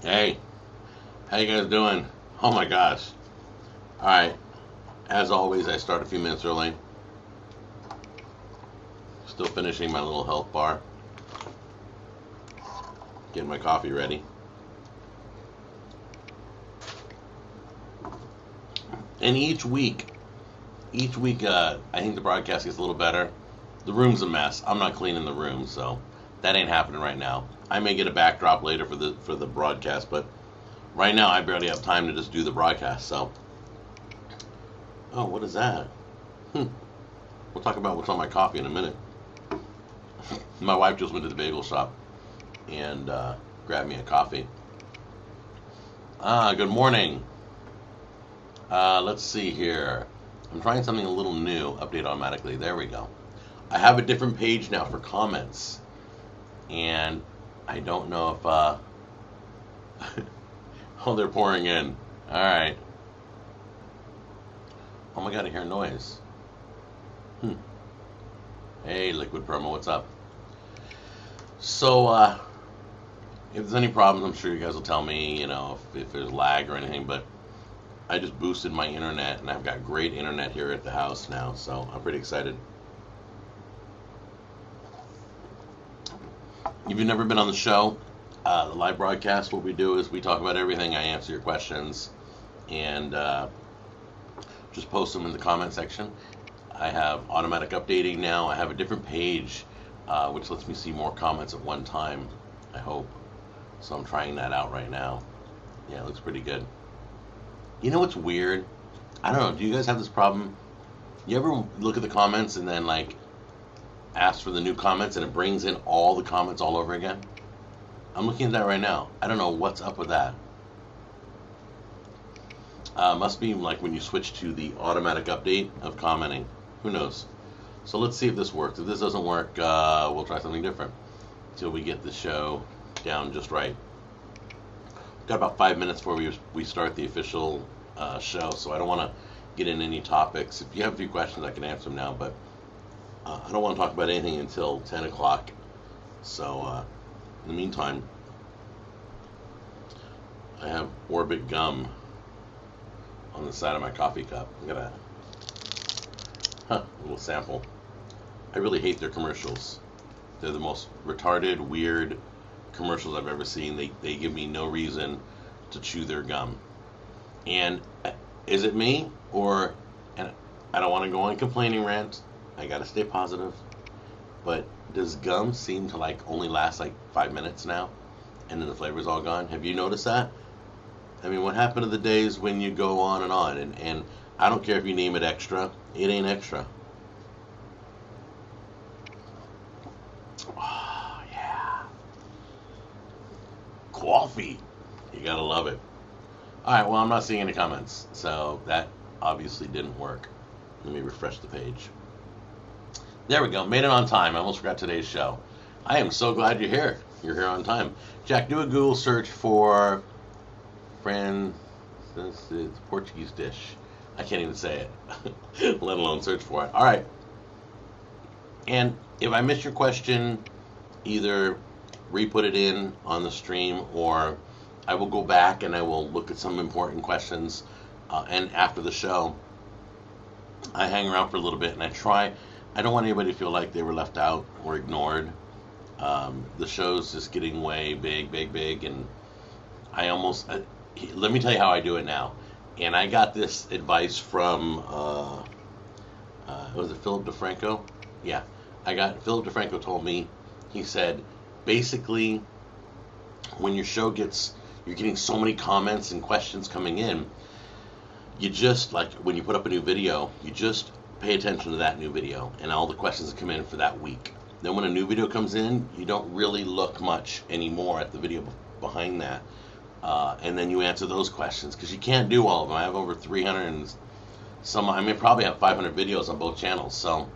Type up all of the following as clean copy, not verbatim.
Hey, how you guys doing? Oh my gosh. Alright, as always, I start a few minutes early. Still finishing my little health bar. Getting my coffee ready. And each week, I think the broadcast gets a little better. The room's a mess. I'm not cleaning the room, so that ain't happening right now. I may get a backdrop later for the broadcast, but right now I barely have time to just do the broadcast. So, oh, what is that? We'll talk about what's on my coffee in a minute. My wife just went to the bagel shop and grabbed me a coffee. Good morning. Let's see here. I'm trying something a little new. Update automatically. There we go. I have a different page now for comments. And I don't know if... oh, they're pouring in. Alright. Oh my god, I hear noise. Hey, Liquid Promo, what's up? So, if there's any problems, I'm sure you guys will tell me, you know, if there's lag or anything, but I just boosted my internet, and I've got great internet here at the house now, so I'm pretty excited. If you've never been on the show, the live broadcast, what we do is we talk about everything. I answer your questions, and just post them in the comment section. I have automatic updating now. I have a different page, which lets me see more comments at one time, I hope. So I'm trying that out right now. Yeah, it looks pretty good. You know what's weird? I don't know. Do you guys have this problem? You ever look at the comments and then, like, ask for the new comments and it brings in all the comments all over again? I'm looking at that right now. I don't know what's up with that. Must be like when you switch to the automatic update of commenting. Who knows? So let's see if this works. If this doesn't work, we'll try something different until we get the show down just right. Got about 5 minutes before we start the official show, so I don't want to get in any topics. If you have a few questions, I can answer them now, but I don't want to talk about anything until 10 o'clock. So in the meantime, I have Orbit gum on the side of my coffee cup. Look at that. A little sample. I really hate their commercials. They're the most retarded, weird commercials I've ever seen. They give me no reason to chew their gum. And is it me? Or, and I don't want to go on complaining rant. I gotta stay positive. But does gum seem to like only last like 5 minutes now? And then the flavor's all gone? Have you noticed that? I mean, what happened to the days when you go on and on? And I don't care if you name it extra. It ain't extra. Oh, yeah. Coffee. You gotta love it. Alright, well, I'm not seeing any comments. So that obviously didn't work. Let me refresh the page. There we go. Made it on time. I almost forgot today's show. I am so glad you're here. You're here on time. Jack, do a Google search for it's a Portuguese dish. I can't even say it, let alone search for it. All right. And if I miss your question, either re-put it in on the stream, or I will go back and I will look at some important questions. And after the show, I hang around for a little bit and I don't want anybody to feel like they were left out or ignored. The show's just getting way big, and let me tell you how I do it now. And I got this advice from, was it Philip DeFranco? Yeah, Philip DeFranco told me, he said, basically, when your show you're getting so many comments and questions coming in, you just, like when you put up a new video, you just pay attention to that new video and all the questions that come in for that week. Then when a new video comes in, you don't really look much anymore at the video behind that. And then you answer those questions, because you can't do all of them. I have over 300 and some, I mean, probably have 500 videos on both channels, so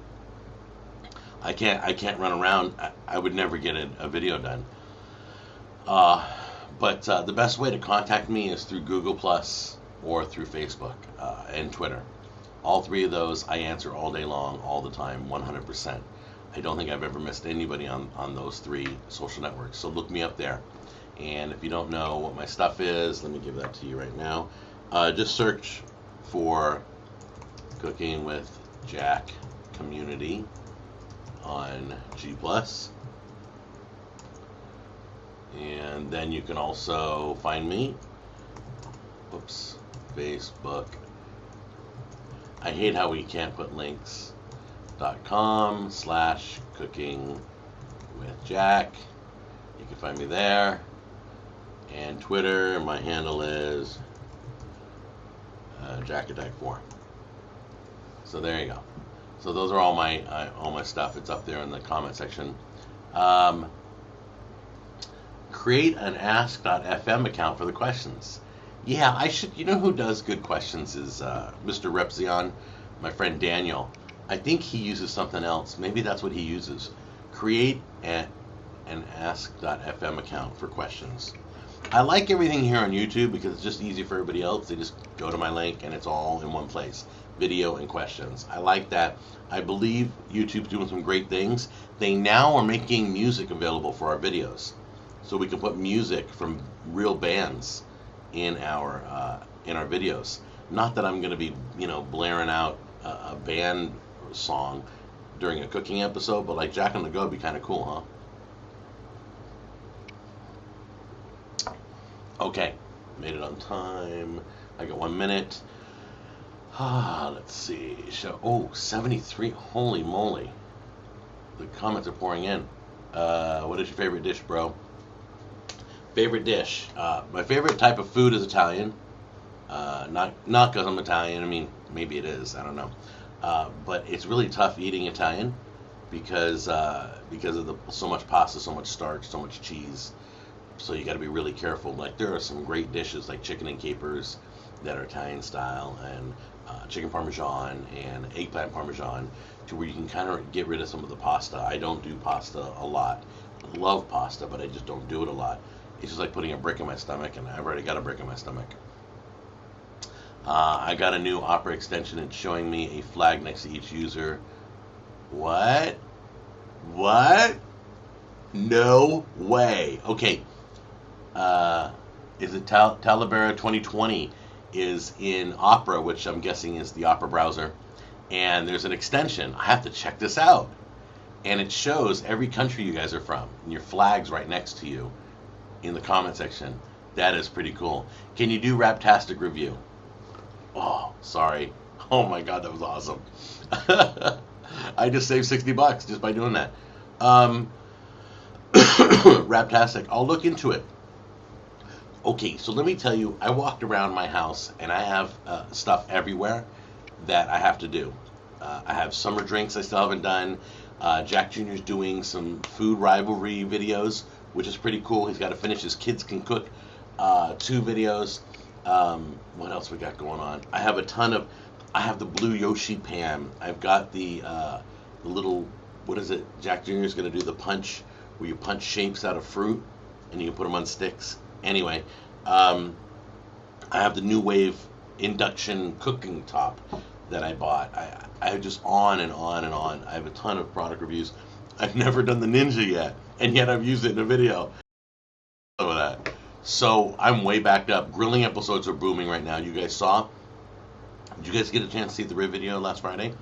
I can't run around. I would never get a video done. But the best way to contact me is through Google Plus or through Facebook and Twitter. All three of those I answer all day long, all the time, 100%. I don't think I've ever missed anybody on those three social networks. So look me up there. And if you don't know what my stuff is, let me give that to you right now. Just search for Cooking with Jack Community on G+. And then you can also find me. Oops, Facebook. I hate how we can't put links. .com/cooking with Jack. You can find me there. And Twitter, my handle is JackAttack4. So there you go. So those are all my stuff. It's up there in the comment section. Create an ask.fm account for the questions. Yeah, I should. You know who does good questions is Mr. Repzion, my friend Daniel. I think he uses something else. Maybe that's what he uses. Create an ask.fm account for questions. I like everything here on YouTube because it's just easy for everybody else. They just go to my link and it's all in one place. Video and questions. I like that. I believe YouTube's doing some great things. They now are making music available for our videos. So we can put music from real bands in our videos. Not that I'm going to be, blaring out a band song during a cooking episode, but like Jack on the Go would be kind of cool, huh? Okay, made it on time. I got 1 minute. Let's see. 73. Holy moly. The comments are pouring in. What is your favorite dish, bro? Favorite dish. My favorite type of food is Italian. Not because I'm Italian. I mean, maybe it is. I don't know. But it's really tough eating Italian because of so much pasta, so much starch, so much cheese. So you got to be really careful. Like there are some great dishes like chicken and capers that are Italian style, and chicken parmesan and eggplant parmesan, to where you can kind of get rid of some of the pasta. I don't do pasta a lot. I love pasta, but I just don't do it a lot. It's just like putting a brick in my stomach, and I've already got a brick in my stomach. I got a new Opera extension. It's showing me a flag next to each user. What? No way. Okay. Is it Talavera 2020 is in Opera, which I'm guessing is the Opera browser. And there's an extension. I have to check this out. And it shows every country you guys are from. And your flag's right next to you in the comment section. That is pretty cool. Can you do Raptastic review? Oh, sorry. Oh my God, that was awesome. I just saved $60 just by doing that. Raptastic, I'll look into it. Okay, so let me tell you, I walked around my house and I have stuff everywhere that I have to do. I have summer drinks I still haven't done. Jack Jr.'s doing some food rivalry videos, which is pretty cool. He's got to finish his Kids Can Cook 2 videos. What else we got going on? I have I have the blue Yoshi pan. I've got the little, what is it? Jack Jr. is going to do the punch, where you punch shapes out of fruit and you can put them on sticks. Anyway, I have the New Wave induction cooking top that I bought. I just on and on and on. I have a ton of product reviews. I've never done the Ninja yet, and yet I've used it in a video. Of that. So I'm way backed up. Grilling episodes are booming right now. You guys saw? Did you guys get a chance to see the rib video last Friday?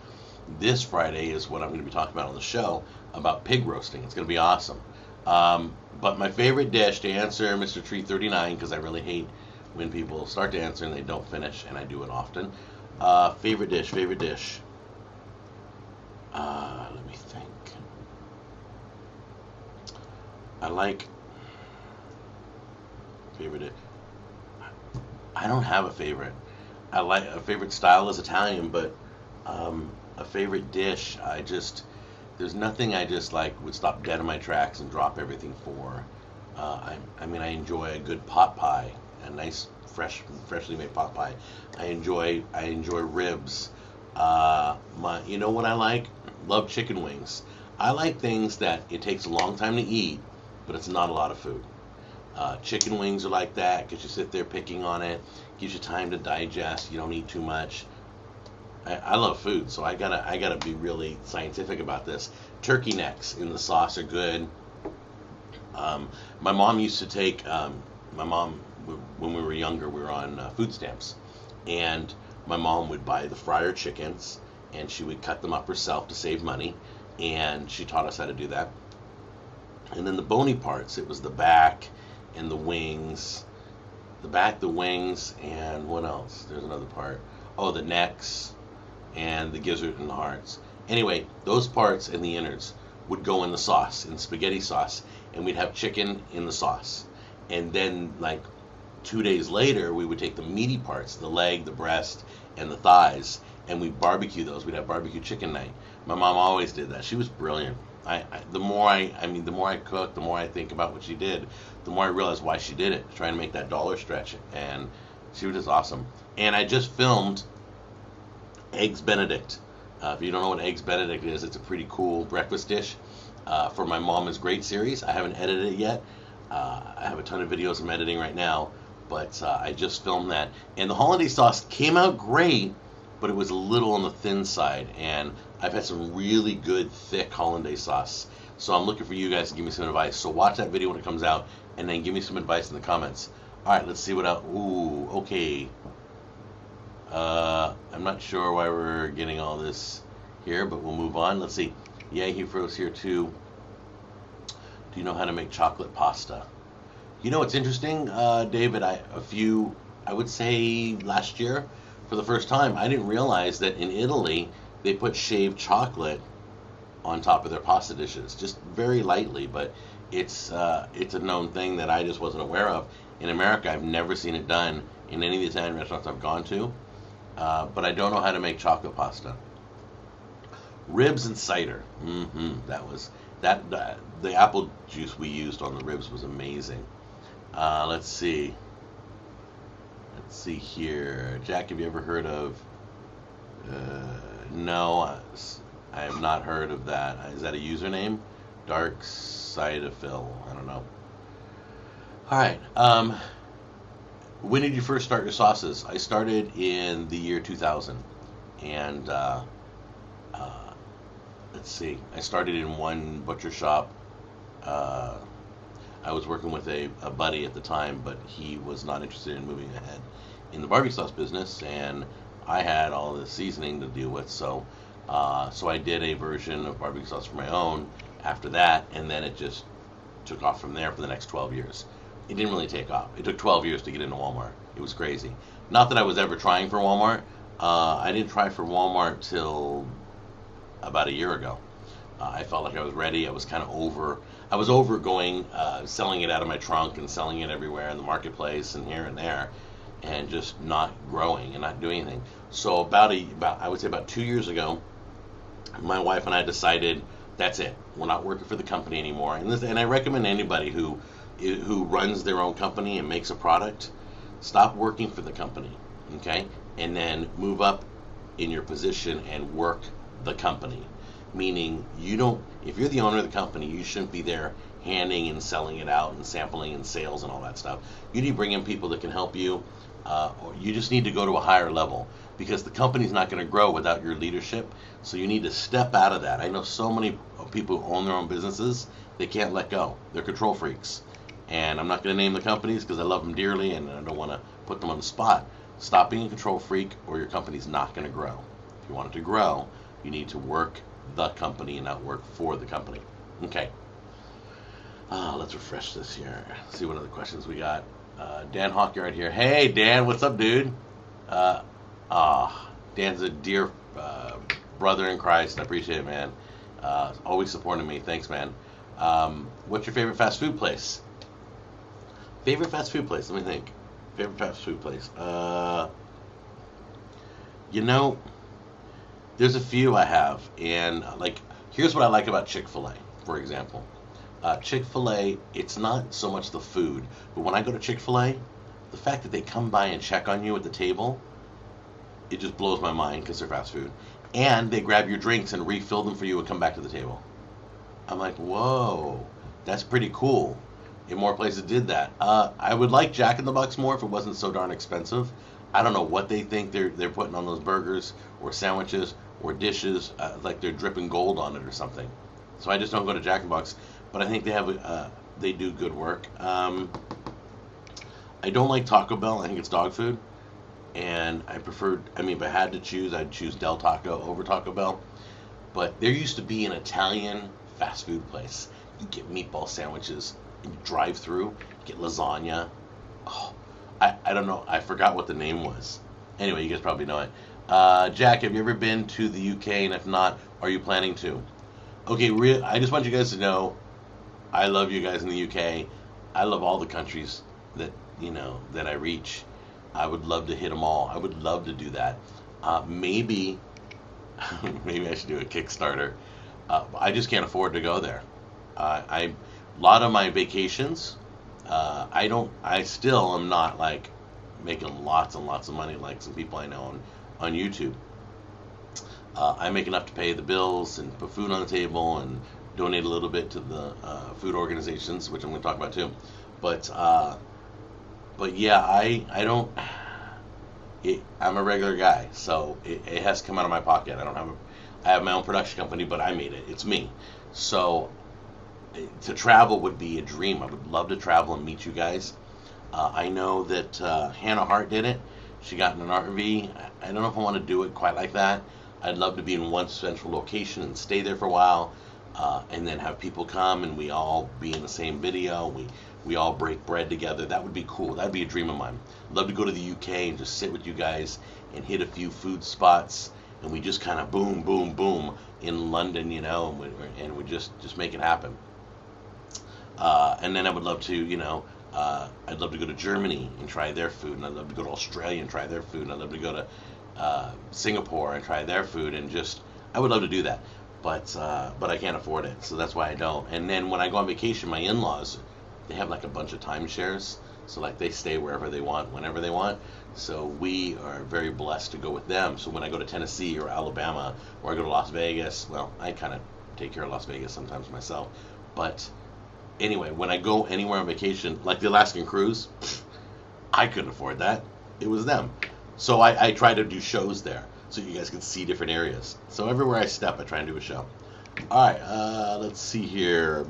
This Friday is what I'm going to be talking about on the show, about pig roasting. It's going to be awesome. But my favorite dish, to answer Mr. Tree 39, because I really hate when people start to answer and they don't finish, and I do it often. Favorite dish. Let me think. Favorite. I don't have a favorite. I like a favorite style is Italian, but a favorite dish, there's nothing I just like would stop dead in my tracks and drop everything for. I mean, I enjoy a good pot pie, a nice freshly made pot pie. I enjoy ribs. You know what I like? Love chicken wings. I like things that it takes a long time to eat, but it's not a lot of food. Chicken wings are like that because you sit there picking on it, gives you time to digest. You don't eat too much. I love food, so I gotta be really scientific about this. Turkey necks in the sauce are good. My mom used to take when we were younger, we were on food stamps, and my mom would buy the fryer chickens, and she would cut them up herself to save money, and she taught us how to do that. And then the bony parts, it was the back and the wings, and what else? There's another part. Oh, the necks and the gizzard and the hearts. Anyway, those parts and the innards would go in the sauce, in spaghetti sauce, and we'd have chicken in the sauce. And then, like 2 days later, we would take the meaty parts, the leg, the breast, and the thighs, and we'd barbecue those. We'd have barbecue chicken night. My mom always did that. She was brilliant. The more I cook, the more I think about what she did, the more I realize why she did it, trying to make that dollar stretch. And she was just awesome. And I just filmed Eggs Benedict. If you don't know what Eggs Benedict is, it's a pretty cool breakfast dish for my Mom is Great series. I haven't edited it yet. I have a ton of videos I'm editing right now, but I just filmed that. And the hollandaise sauce came out great, but it was a little on the thin side. And I've had some really good, thick hollandaise sauce. So I'm looking for you guys to give me some advice. So watch that video when it comes out, and then give me some advice in the comments. All right, let's see what else. Ooh, okay. I'm not sure why we're getting all this here, but we'll move on. Let's see. Yeah, he froze here too. Do you know how to make chocolate pasta? You know what's interesting, David? I would say last year, for the first time, I didn't realize that in Italy they put shaved chocolate on top of their pasta dishes, just very lightly. But it's a known thing that I just wasn't aware of. In America, I've never seen it done in any of the Italian restaurants I've gone to. But I don't know how to make chocolate pasta. Ribs and cider. The apple juice we used on the ribs was amazing. Let's see here. Jack, have you ever heard of? No, I have not heard of that. Is that a username? Dark Side of Phil. I don't know. All right. When did you first start your sauces? I started in the year 2000, and let's see. I started in one butcher shop. I was working with a buddy at the time, but he was not interested in moving ahead in the barbecue sauce business, and I had all the seasoning to deal with. So I did a version of barbecue sauce for my own after that, and then it just took off from there for the next 12 years. It didn't really take off. It took 12 years to get into Walmart. It was crazy. Not that I was ever trying for Walmart. I didn't try for Walmart till about a year ago. I felt like I was ready. I was kind of over. I was over going, selling it out of my trunk and selling it everywhere in the marketplace and here and there, and just not growing and not doing anything. So I would say about 2 years ago, my wife and I decided that's it. We're not working for the company anymore. And I recommend anybody who runs their own company and makes a product, stop working for the company, okay? And then move up in your position and work the company. Meaning, if you're the owner of the company, you shouldn't be there handing and selling it out and sampling and sales and all that stuff. You need to bring in people that can help you, or you just need to go to a higher level, because the company's not going to grow without your leadership. So you need to step out of that. I know so many people who own their own businesses, they can't let go. They're control freaks. And I'm not going to name the companies because I love them dearly and I don't want to put them on the spot. Stop being a control freak, or your company's not going to grow. If you want it to grow, you need to work the company and not work for the company. Okay. Let's refresh this here. See what other questions we got. Dan Hawkyard here. Hey, Dan, what's up, dude? Dan's a dear brother in Christ. I appreciate it, man. Always supporting me. Thanks, man. What's your favorite fast food place? Favorite fast food place? Let me think. Favorite fast food place? You know, there's a few I have, and like, here's what I like about Chick-fil-A, for example. Chick-fil-A, it's not so much the food, but when I go to Chick-fil-A, the fact that they come by and check on you at the table, it just blows my mind because they're fast food. And they grab your drinks and refill them for you and come back to the table. I'm like, whoa, that's pretty cool. And more places did that. I would like Jack in the Box more if it wasn't so darn expensive. I don't know what they think they're putting on those burgers or sandwiches or dishes, like they're dripping gold on it or something. So I just don't go to Jack in the Box. But I think they do good work. I don't like Taco Bell. I think it's dog food. And if I had to choose, I'd choose Del Taco over Taco Bell. But there used to be an Italian fast food place. You get meatball sandwiches, you drive through, you get lasagna. Oh, I don't know. I forgot what the name was. Anyway, you guys probably know it. Jack, have you ever been to the UK? And if not, are you planning to? Okay, I just want you guys to know, I love you guys in the UK. I love all the countries that I reach. I would love to hit them all. I would love to do that. Maybe I should do a Kickstarter. I just can't afford to go there. A lot of my vacations, I still am not like making lots and lots of money like some people I know on YouTube. I make enough to pay the bills and put food on the table and donate a little bit to the food organizations, which I'm going to talk about too. But yeah, I don't. I'm a regular guy, so it has to come out of my pocket. I have my own production company, but I made it. It's me. So to travel would be a dream. I would love to travel and meet you guys. I know that Hannah Hart did it. She got in an RV. I don't know if I want to do it quite like that. I'd love to be in one central location and stay there for a while, and then have people come and we all be in the same video. We all break bread together. That would be cool. That'd be a dream of mine. I'd love to go to the UK and just sit with you guys and hit a few food spots, and we just kind of boom, boom, boom in London, and we just make it happen. And then I would love to, I'd love to go to Germany and try their food, and I'd love to go to Australia and try their food, and I'd love to go to Singapore and try their food, and I would love to do that, but I can't afford it, so that's why I don't. And then when I go on vacation, my in-laws, they have like a bunch of timeshares, so like they stay wherever they want, whenever they want. So we are very blessed to go with them. So when I go to Tennessee or Alabama, or I go to Las Vegas, well, I kind of take care of Las Vegas sometimes myself. But anyway, when I go anywhere on vacation, like the Alaskan cruise, I couldn't afford that. It was them. So I try to do shows there, so you guys can see different areas. So everywhere I step, I try and do a show. All right, let's see here.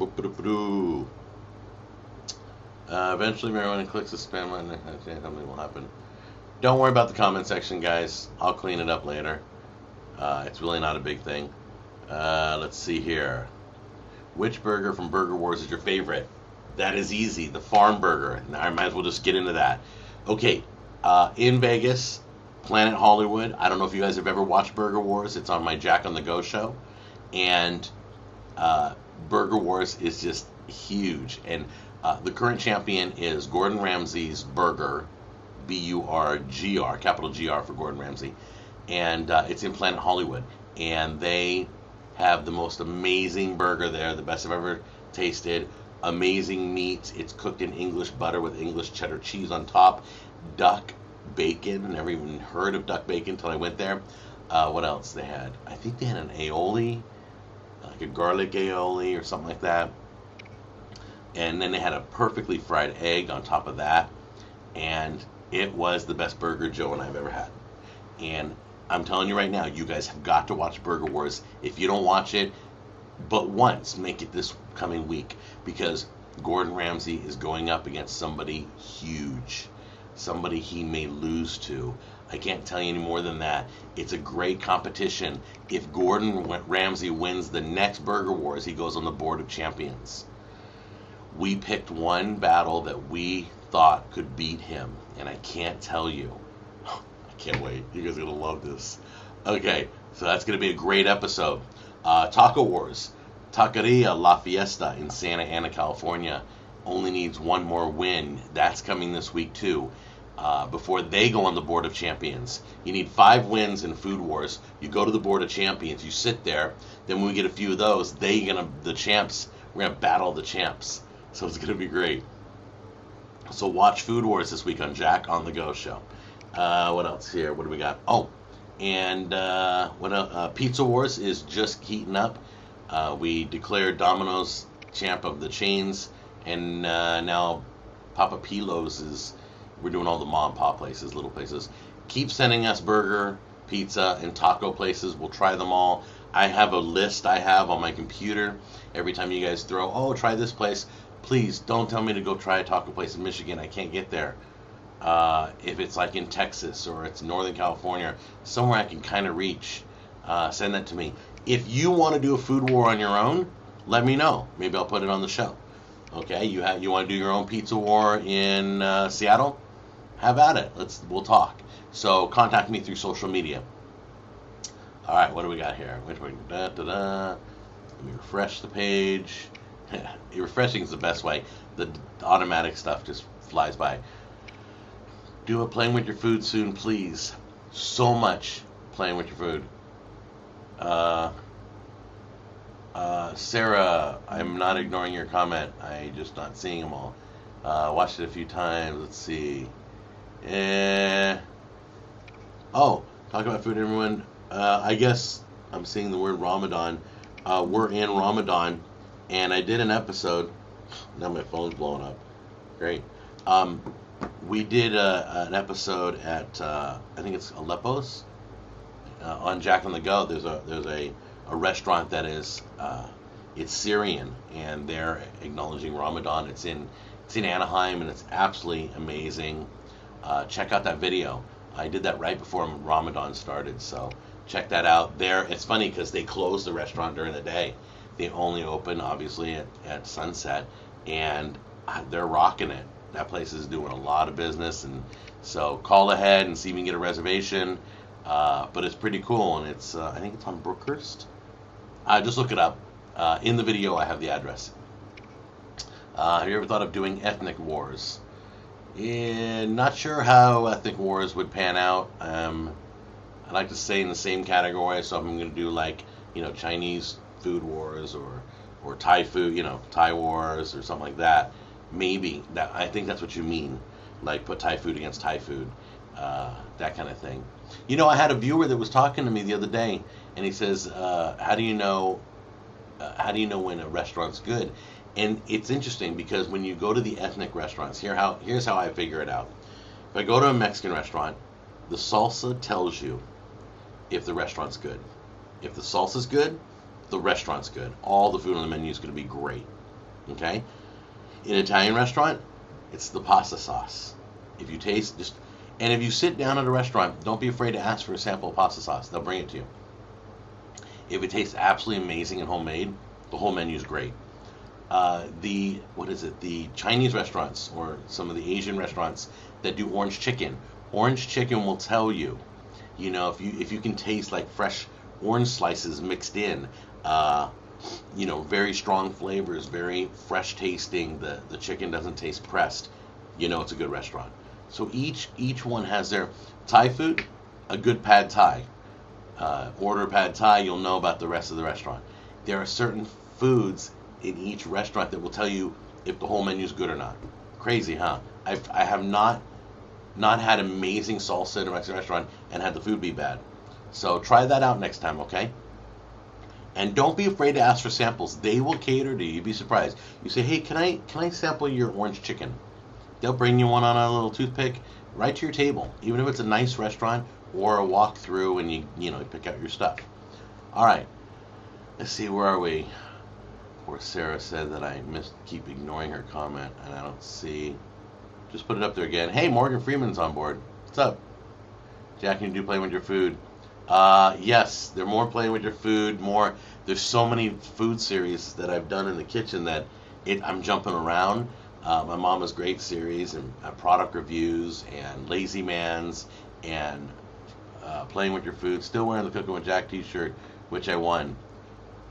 Eventually, everyone clicks the spam button. Something will happen. Don't worry about the comment section, guys. I'll clean it up later. It's really not a big thing. Let's see here. Which burger from Burger Wars is your favorite? That is easy. The farm burger. Now I might as well just get into that. Okay. In Vegas, Planet Hollywood. I don't know if you guys have ever watched Burger Wars. It's on my Jack on the Go show. And Burger Wars is just huge. And the current champion is Gordon Ramsay's Burger, B-U-R-G-R, capital G-R for Gordon Ramsay. And it's in Planet Hollywood. And they have the most amazing burger there, the best I've ever tasted. Amazing meat. It's cooked in English butter with English cheddar cheese on top. Duck bacon. I never even heard of duck bacon until I went there. What else they had? I think they had an aioli, like a garlic aioli or something like that. And then they had a perfectly fried egg on top of that. And it was the best burger Joe and I have ever had. And I'm telling you right now, you guys have got to watch Burger Wars. If you don't watch it, but once, make it this coming week. Because Gordon Ramsay is going up against somebody huge. Somebody he may lose to. I can't tell you any more than that. It's a great competition. If Gordon Ramsay wins the next Burger Wars, he goes on the board of champions. We picked one battle that we thought could beat him, and I can't tell you. I can't wait. You guys are going to love this. Okay, so that's going to be a great episode. Taco Wars, Taqueria La Fiesta in Santa Ana, California. only needs one more win. That's coming this week too. Before they go on the Board of Champions. You need 5 wins in Food Wars. You go to the Board of Champions. You sit there. Then when we get a few of those, the champs. We're gonna battle the champs. So it's gonna be great. So watch Food Wars this week on Jack on the Go show. What else here? What do we got? Oh, and Pizza Wars is just heating up. We declared Domino's champ of the chains, and now Papa Pilo's is. We're doing all the mom and pop places, little places. Keep sending us burger, pizza, and taco places. We'll try them all. I have a list I have on my computer. Every time you guys try this place, please don't tell me to go try a taco place in Michigan. I can't get there. If it's like in Texas or it's Northern California, somewhere I can kind of reach, send that to me. If you want to do a food war on your own, let me know. Maybe I'll put it on the show. Okay, you want to do your own pizza war in Seattle? Have at it. We'll talk. So contact me through social media. All right, what do we got here? Let me refresh the page. Refreshing is the best way. The automatic stuff just flies by. Do a playing with your food soon, please. So much playing with your food. Sarah, I'm not ignoring your comment. I'm just not seeing them all. Watched it a few times. Let's see. Talk about food, everyone. I guess I'm seeing the word Ramadan. We're in Ramadan, and I did an episode. Now my phone's blowing up. Great. We did an episode at I think it's Aleppo's on Jack on the Go. There's a restaurant that is it's Syrian, and they're acknowledging Ramadan. It's in Anaheim, and it's absolutely amazing. Check out that video. I did that right before Ramadan started, so check that out. There, it's funny because they close the restaurant during the day. They only open, obviously, at sunset, and they're rocking it. That place is doing a lot of business, and so call ahead and see if you can get a reservation. But it's pretty cool, and it's I think it's on Brookhurst. Just look it up. In the video, I have the address. Have you ever thought of doing ethnic wars? Not sure how ethnic wars would pan out. I'd like to stay in the same category, so if I'm going to do Chinese food wars or Thai food, Thai wars or something like that. Maybe I think that's what you mean, like put Thai food against Thai food, that kind of thing. I had a viewer that was talking to me the other day, and he says, "How do you know when a restaurant's good?" And it's interesting because when you go to the ethnic restaurants, here's how I figure it out. If I go to a Mexican restaurant, the salsa tells you if the restaurant's good. If the salsa's good, the restaurant's good. All the food on the menu is going to be great. Okay? In an Italian restaurant, it's the pasta sauce. If you taste and if you sit down at a restaurant, don't be afraid to ask for a sample of pasta sauce. They'll bring it to you. If it tastes absolutely amazing and homemade, the whole menu is great. The Chinese restaurants or some of the Asian restaurants that do orange chicken. Orange chicken will tell you, if you can taste like fresh orange slices mixed in, very strong flavors, very fresh tasting. The chicken doesn't taste pressed. It's a good restaurant. So each one has their Thai food, a good pad Thai. Order pad Thai, you'll know about the rest of the restaurant. There are certain foods in each restaurant that will tell you if the whole menu is good or not. Crazy, huh? I have not had amazing salsa in a Mexican restaurant and had the food be bad. So try that out next time, okay? And don't be afraid to ask for samples. They will cater to you. You'd be surprised. You say, "Hey, can I sample your orange chicken?" They'll bring you one on a little toothpick right to your table, even if it's a nice restaurant or a walk through and you pick out your stuff. All right. Let's see, where are we? Poor Sarah said that I keep ignoring her comment, and I don't see. Just put it up there again. Hey, Morgan Freeman's on board. What's up? Jack, can you do playing with your food? Yes, they're more playing with your food, more. There's so many food series that I've done in the kitchen that I'm jumping around. My Mama's Great series and product reviews and Lazy Man's and playing with your food. Still wearing the Cooking with Jack t-shirt, which I won.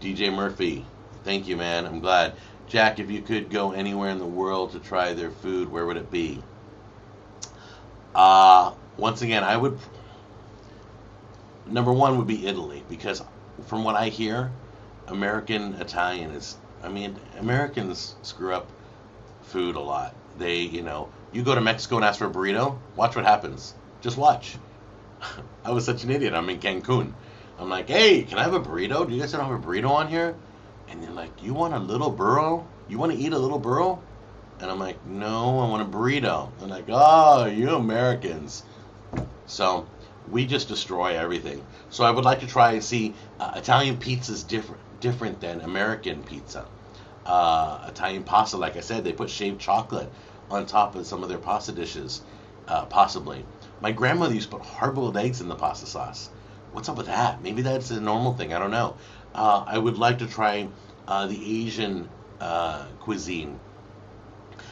DJ Murphy, thank you, man. I'm glad. Jack, if you could go anywhere in the world to try their food, where would it be? Once again, I would. Number one would be Italy, because from what I hear, American Italian is. I mean, Americans screw up food a lot. You go to Mexico and ask for a burrito, watch what happens. Just watch. I was such an idiot. I'm in Cancun. I'm like, hey, can I have a burrito? Do you guys don't have a burrito on here? And they're like, you want a little burro? You want to eat a little burro? And I'm like, no, I want a burrito. They're like, oh, you Americans. So we just destroy everything. So I would like to try and see Italian pizza is different than American pizza. Italian pasta, like I said, they put shaved chocolate on top of some of their pasta dishes, possibly. My grandmother used to put hard-boiled eggs in the pasta sauce. What's up with that? Maybe that's a normal thing. I don't know. I would like to try the Asian cuisine,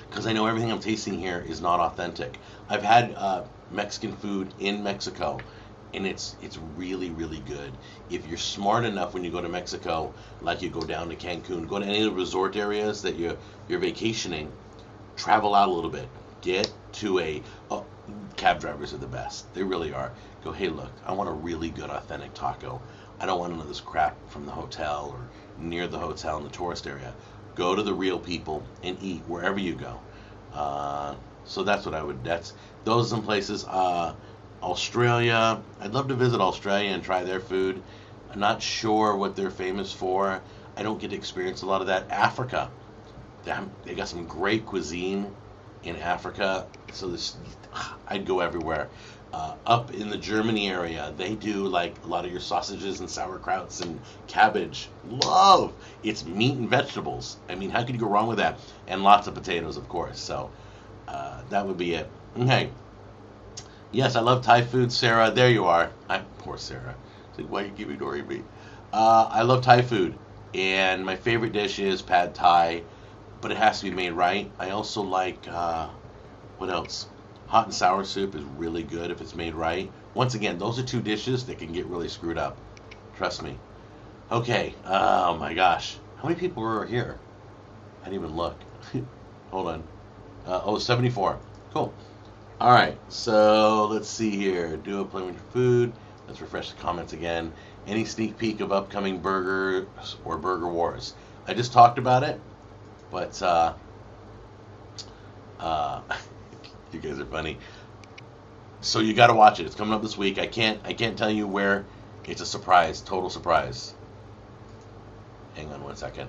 because I know everything I'm tasting here is not authentic. I've had Mexican food in Mexico, and it's really, really good. If you're smart enough when you go to Mexico, like you go down to Cancun, go to any of the resort areas that you're vacationing, travel out a little bit. Get to cab drivers are the best. They really are. Go, hey, look, I want a really good authentic taco. I don't want none of this crap from the hotel or near the hotel in the tourist area. Go to the real people and eat wherever you go. So that's what I would. Those are some places. Australia. I'd love to visit Australia and try their food. I'm not sure what they're famous for. I don't get to experience a lot of that. Africa. They got some great cuisine in Africa. So I'd go everywhere. Up in the Germany area, they do like a lot of your sausages and sauerkrauts and cabbage. Love! It's meat and vegetables. I mean, how could you go wrong with that? And lots of potatoes, of course. So that would be it. Okay. Yes, I love Thai food, Sarah. There you are. Poor Sarah. It's like, why you keep ignoring me? I love Thai food, and my favorite dish is pad Thai, but it has to be made right. I also like what else? Hot and sour soup is really good if it's made right. Once again, those are two dishes that can get really screwed up. Trust me. Okay. Oh my gosh. How many people were here? I didn't even look. Hold on. 74. Cool. All right. So let's see here. Do a play with your food. Let's refresh the comments again. Any sneak peek of upcoming burgers or burger wars? I just talked about it, but you guys are funny. So you got to watch it. It's coming up this week. I can't tell you where. It's a surprise, total surprise. Hang on one second.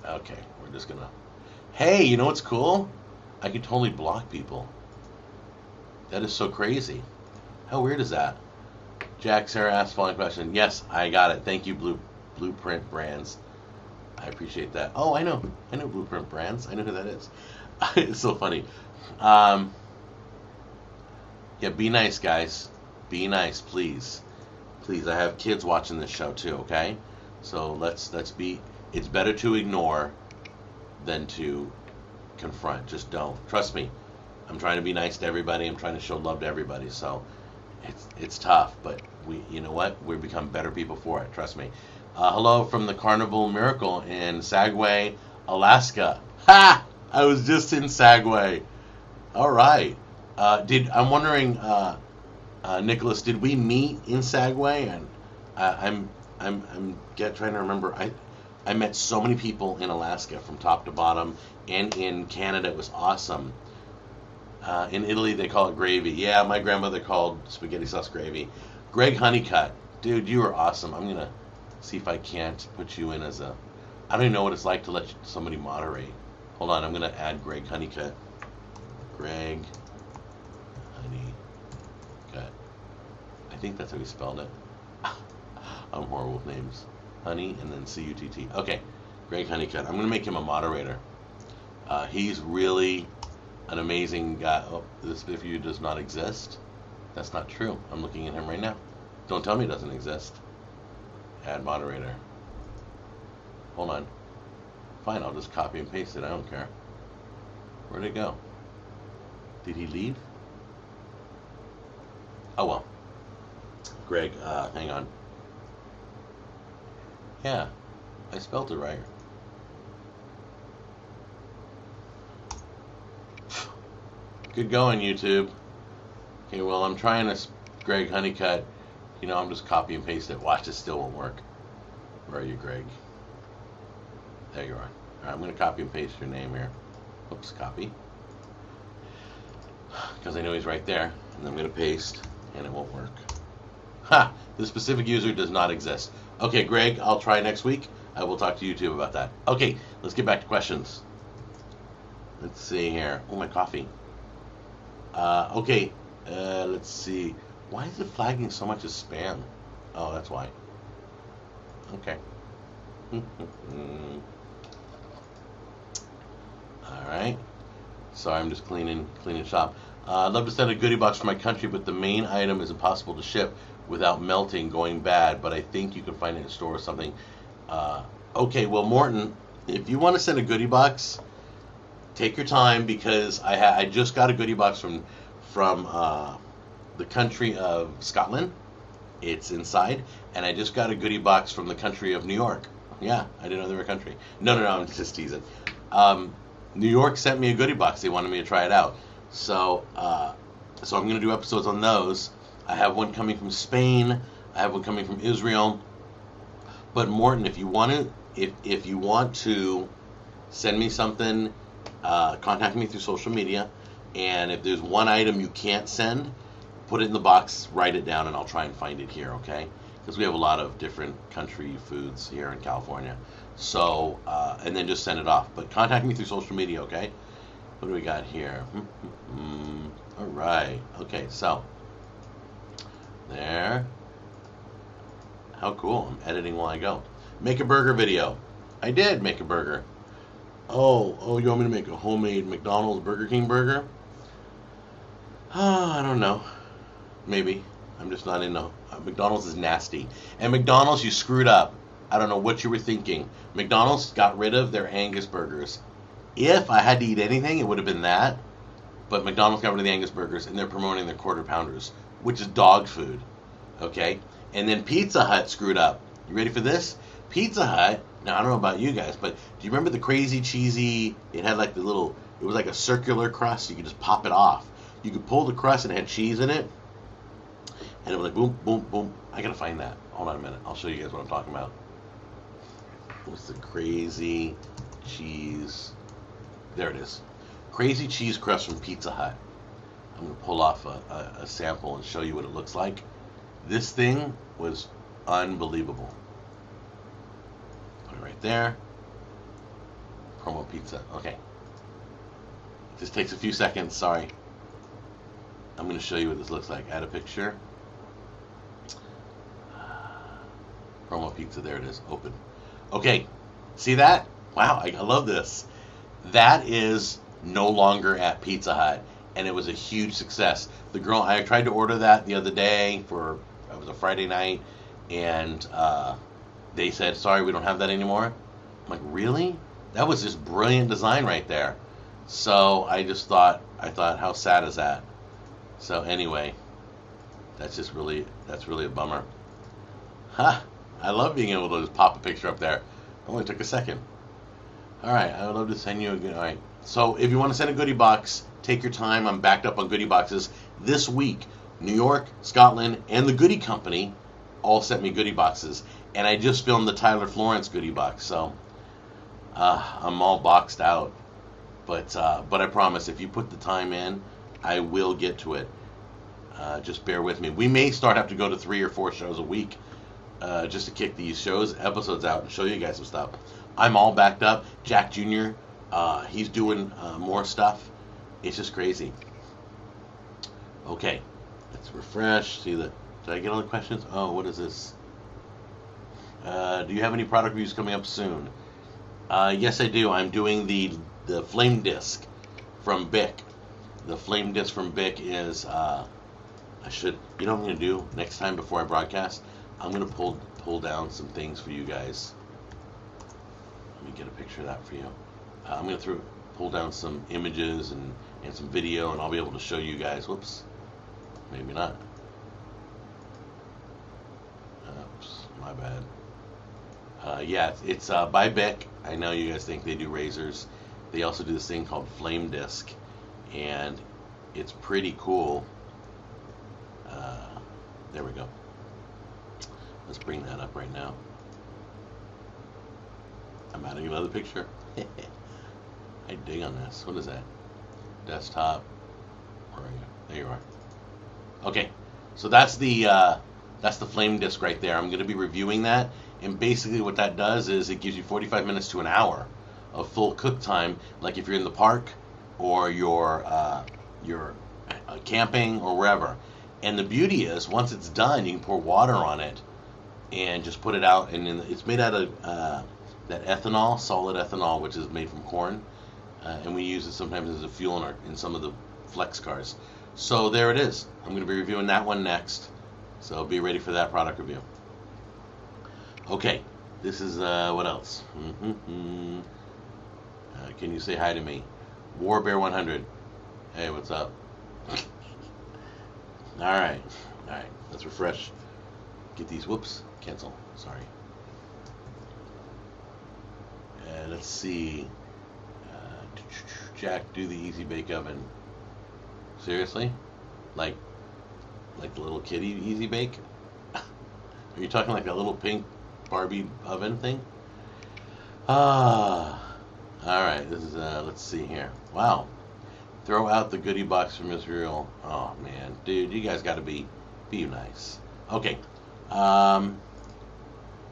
Okay, we're just gonna. Hey, you know what's cool? I can totally block people. That is so crazy. How weird is that? Jack, Sarah asked following question. Yes, I got it. Thank you, Blueprint Brands. I appreciate that. Oh, I know Blueprint Brands. I know who that is. It's so funny. Yeah, be nice, guys. Be nice, please. Please, I have kids watching this show too, okay? So let's be. It's better to ignore than to confront. Just don't. Trust me. I'm trying to be nice to everybody. I'm trying to show love to everybody. So it's tough, but you know what? We've become better people for it. Trust me. Hello from the Carnival Miracle in Sagway, Alaska. Ha! I was just in Sagway. All right. I'm wondering, Nicholas, did we meet in Sagway? And I'm trying to remember. I met so many people in Alaska from top to bottom, and in Canada it was awesome. In Italy they call it gravy. Yeah, my grandmother called spaghetti sauce gravy. Greg Honeycutt, dude, you are awesome. I'm gonna see if I can't put you in as a. I don't even know what it's like to let somebody moderate. Hold on, I'm gonna add Greg Honeycutt. Greg Honeycutt. I think that's how he spelled it. I'm horrible with names. Honey and then C-U-T-T. Okay, Greg Honeycutt. I'm gonna make him a moderator. He's really an amazing guy. Oh, this video does not exist. That's not true. I'm looking at him right now. Don't tell me it doesn't exist. Add moderator. Hold on. Fine, I'll just copy and paste it. I don't care. Where'd it go? Did he leave? Oh well. Greg, hang on. Yeah. I spelled it right. Good going, YouTube. Okay, well, I'm trying this Greg Honeycutt. You know, I'm just copy and paste it. Watch, this still won't work. Where are you, Greg? There you are. All right, I'm going to copy and paste your name here. Oops, copy. Because I know he's right there. And I'm going to paste, and it won't work. Ha! The specific user does not exist. Okay, Greg, I'll try next week. I will talk to YouTube about that. Okay, let's get back to questions. Let's see here. Oh, my coffee. Okay, let's see. Why is it flagging so much as spam? Oh, that's why. Okay. All right. Sorry, I'm just cleaning shop. I'd love to send a goodie box for my country, but the main item is impossible to ship without melting, going bad. But I think you can find it in a store or something. Okay, well, Morton, if you want to send a goodie box, take your time, because I just got a goodie box from the country of Scotland. It's inside, and I just got a goodie box from the country of New York. Yeah, I didn't know they were a country. No, I'm just teasing. New York sent me a goodie box. They wanted me to try it out. So I'm going to do episodes on those. I have one coming from Spain. I have one coming from Israel. But Morton, if you want to send me something, contact me through social media. And if there's one item you can't send, put it in the box, write it down, and I'll try and find it here, okay? Because we have a lot of different country foods here in California. So, and then just send it off. But contact me through social media, okay? What do we got here? All right. Okay, so there. How cool. I'm editing while I go. Make a burger video. I did make a burger. Oh, you want me to make a homemade McDonald's Burger King burger? I don't know. Maybe. I'm just not into McDonald's is nasty. And McDonald's, you screwed up. I don't know what you were thinking. McDonald's got rid of their Angus burgers. If I had to eat anything, it would have been that. But McDonald's got rid of the Angus burgers, and they're promoting their quarter pounders, which is dog food. Okay? And then Pizza Hut screwed up. You ready for this? Pizza Hut, now I don't know about you guys, but do you remember the crazy cheesy, it had like it was like a circular crust, you could just pop it off. You could pull the crust and it had cheese in it, and it was like boom, boom, boom. I gotta find that. Hold on a minute. I'll show you guys what I'm talking about. What's the crazy cheese? There it is. Crazy cheese crust from Pizza Hut. I'm going to pull off a sample and show you what it looks like. This thing was unbelievable. Put it right there. Promo pizza. Okay. This takes a few seconds. Sorry. I'm going to show you what this looks like. Add a picture. Promo pizza. There it is. Open. Okay. See that? Wow. I love this. That is no longer at Pizza Hut, and it was a huge success. The girl, I tried to order that the other day it was a Friday night, and they said, sorry, we don't have that anymore. I'm like, really? That was just brilliant design right there. So I thought, how sad is that? So anyway, that's really a bummer. Ha! I love being able to just pop a picture up there. It only took a second. All right, I would love to send you a good. All right, so if you want to send a goodie box, take your time. I'm backed up on goodie boxes this week. New York, Scotland, and the Goodie Company all sent me goodie boxes, and I just filmed the Tyler Florence goodie box, so I'm all boxed out. But I promise, if you put the time in, I will get to it. Just bear with me. We may have to go to 3 or 4 shows a week, just to kick these episodes out and show you guys some stuff. I'm all backed up. Jack Jr., he's doing more stuff. It's just crazy. Okay, let's refresh. Did I get all the questions? Oh, what is this? Do you have any product reviews coming up soon? Yes, I do. I'm doing the Flame Disc from Bic. The Flame Disc from Bic is, you know what I'm going to do next time before I broadcast? I'm going to pull down some things for you guys. Let me get a picture of that for you. I'm going to pull down some images and some video, and I'll be able to show you guys. Whoops. Maybe not. Oops. My bad. Yeah, it's by Bic. I know you guys think they do razors. They also do this thing called Flame Disc, and it's pretty cool. There we go. Let's bring that up right now. I'm adding another picture. I dig on this. What is that? Desktop. Where are you? There you are. Okay, so that's the flame disc right there. I'm going to be reviewing that, and basically what that does is it gives you 45 minutes to an hour of full cook time, like if you're in the park or you're camping or wherever. And the beauty is, once it's done, you can pour water on it and just put it out. And it's made out of that ethanol, solid ethanol, which is made from corn, and we use it sometimes as a fuel in some of the flex cars. So there it is. I'm going to be reviewing that one next. So be ready for that product review. Okay, this is what else? Can you say hi to me? Warbear100. Hey, what's up? All right. Let's refresh. Get these. Whoops. Cancel. Sorry. Let's see. Jack, do the easy bake oven. Seriously? Like the little kitty easy bake? Are you talking like a little pink Barbie oven thing? All right. This is let's see here. Wow. Throw out the goodie box from Israel. Oh man, dude, you guys got to be nice. Okay.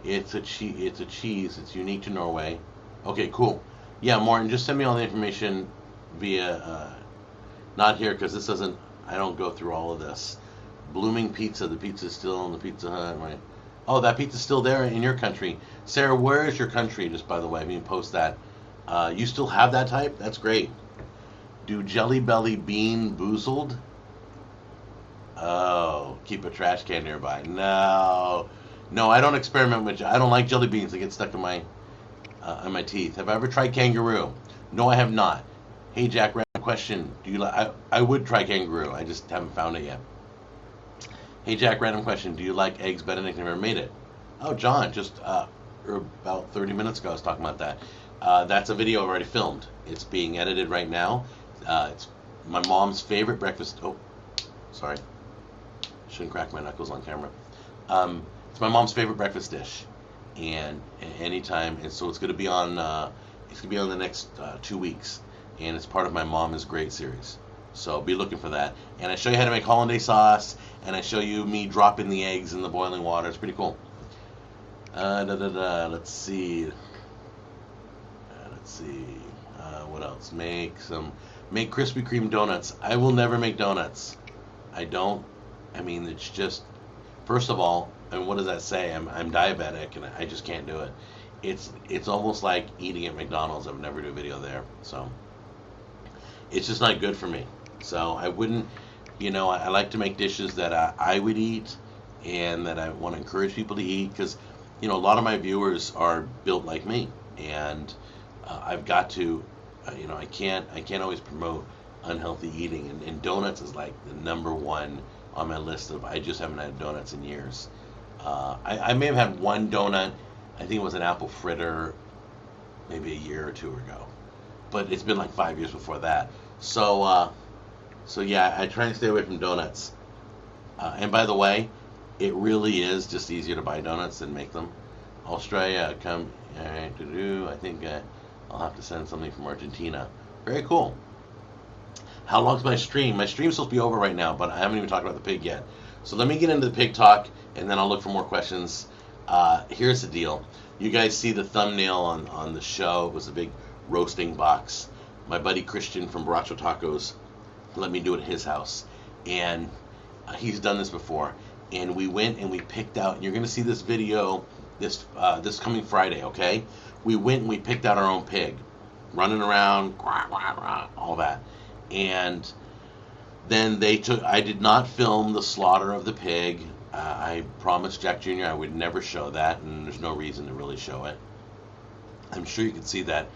It's a cheese. It's unique to Norway. Okay, cool. Yeah, Morton, just send me all the information via not here because this doesn't. I don't go through all of this. Blooming Pizza. The pizza's still in the Pizza Hut, right? Oh, that pizza's still there in your country. Sarah, where is your country? Just by the way, if you can post that. You still have that type? That's great. Do Jelly Belly bean boozled? Oh, keep a trash can nearby. No, I don't experiment with. I don't like jelly beans. They get stuck in my teeth. Have I ever tried kangaroo? No, I have not. Hey Jack, random question. Do you like? I would try kangaroo. I just haven't found it yet. Hey Jack, random question. Do you like Eggs Benedict? Never made it. Oh, John, just about 30 minutes ago I was talking about that. That's a video I've already filmed. It's being edited right now. It's my mom's favorite breakfast. Oh, sorry. Shouldn't crack my knuckles on camera. It's my mom's favorite breakfast dish, and anytime. And so it's going to be on. It's going to be on the next 2 weeks, and it's part of my Mom is Great series. So be looking for that. And I show you how to make hollandaise sauce, and I show you me dropping the eggs in the boiling water. It's pretty cool. Let's see. What else? Make Krispy Kreme donuts. I will never make donuts. I don't. I mean, it's just. First of all, and what does that say? I'm diabetic, and I just can't do it. It's almost like eating at McDonald's. I would never do a video there. So it's just not good for me. So I wouldn't. I like to make dishes that I would eat, and that I want to encourage people to eat, because a lot of my viewers are built like me, and I've got to. I can't always promote unhealthy eating, and donuts is like the number one on my list of. I just haven't had donuts in years. I may have had one donut. I think it was an apple fritter, maybe a year or two ago, but it's been like 5 years before that. So yeah, I try and stay away from donuts. And by the way, it really is just easier to buy donuts than make them. Australia, come. All right, I think. I'll have to send something from Argentina. Very cool. How long's my stream? My stream's supposed to be over right now, but I haven't even talked about the pig yet. So let me get into the pig talk, and then I'll look for more questions. Here's the deal. You guys see the thumbnail on the show. It was a big roasting box. My buddy Christian from Borracho Tacos let me do it at his house. And he's done this before. And we went and we picked out, and you're going to see this video this coming Friday, okay? We went and we picked out our own pig, running around, all that. And then I did not film the slaughter of the pig. I promised Jack Jr. I would never show that, and there's no reason to really show it. I'm sure you can see that